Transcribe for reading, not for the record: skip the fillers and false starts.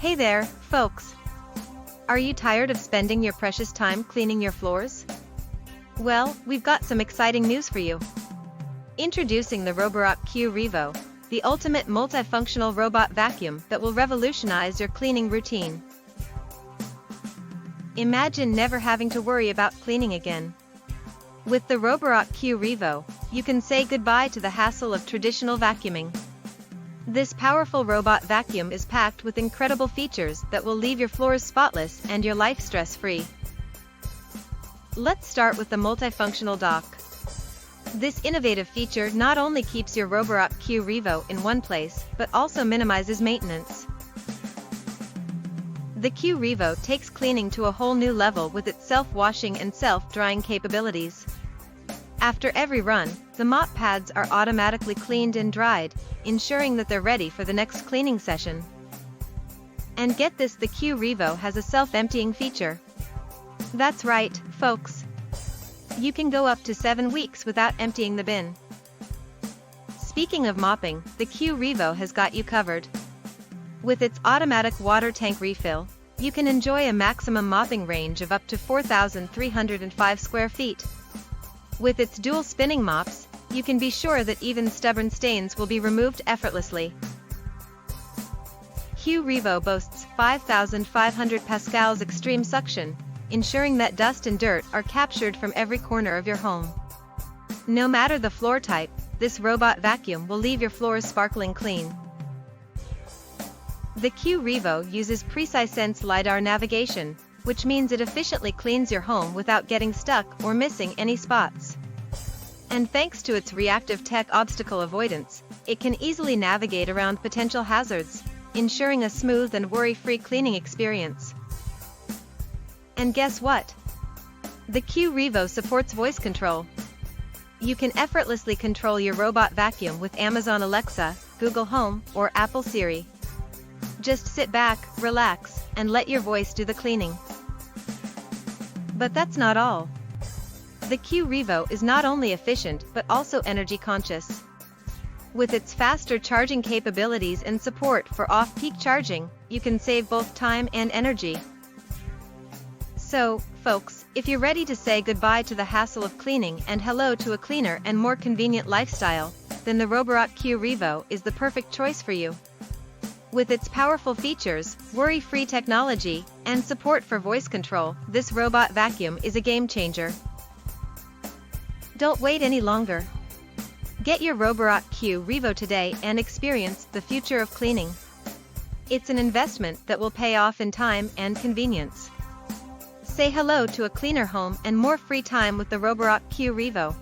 Hey there, folks! Are you tired of spending your precious time cleaning your floors? Well, we've got some exciting news for you. Introducing the Roborock Q Revo, the ultimate multifunctional robot vacuum that will revolutionize your cleaning routine. Imagine never having to worry about cleaning again. With the Roborock Q Revo, you can say goodbye to the hassle of traditional vacuuming. This powerful robot vacuum is packed with incredible features that will leave your floors spotless and your life stress-free. Let's start with the multifunctional dock. This innovative feature not only keeps your Roborock Q Revo in one place, but also minimizes maintenance. The Q Revo takes cleaning to a whole new level with its self-washing and self-drying capabilities. After every run, the mop pads are automatically cleaned and dried, ensuring that they're ready for the next cleaning session. And get this, the Q Revo has a self-emptying feature. That's right, folks. You can go up to 7 weeks without emptying the bin. Speaking of mopping, the Q Revo has got you covered. With its automatic water tank refill, you can enjoy a maximum mopping range of up to 4,305 square feet. With its dual spinning mops, you can be sure that even stubborn stains will be removed effortlessly. Q Revo boasts 5,500 pascals extreme suction, ensuring that dust and dirt are captured from every corner of your home. No matter the floor type, this robot vacuum will leave your floors sparkling clean. The Q Revo uses precise LiDAR navigation, which means it efficiently cleans your home without getting stuck or missing any spots. And thanks to its reactive tech obstacle avoidance, it can easily navigate around potential hazards, ensuring a smooth and worry-free cleaning experience. And guess what? The Q Revo supports voice control. You can effortlessly control your robot vacuum with Amazon Alexa, Google Home, or Apple Siri. Just sit back, relax, and let your voice do the cleaning. But that's not all. The Q Revo is not only efficient but also energy conscious. With its faster charging capabilities and support for off-peak charging, you can save both time and energy. So, folks, if you're ready to say goodbye to the hassle of cleaning and hello to a cleaner and more convenient lifestyle, then the Roborock Q Revo is the perfect choice for you. With its powerful features, worry-free technology, and support for voice control, this robot vacuum is a game-changer. Don't wait any longer. Get your Roborock Q Revo today and experience the future of cleaning. It's an investment that will pay off in time and convenience. Say hello to a cleaner home and more free time with the Roborock Q Revo.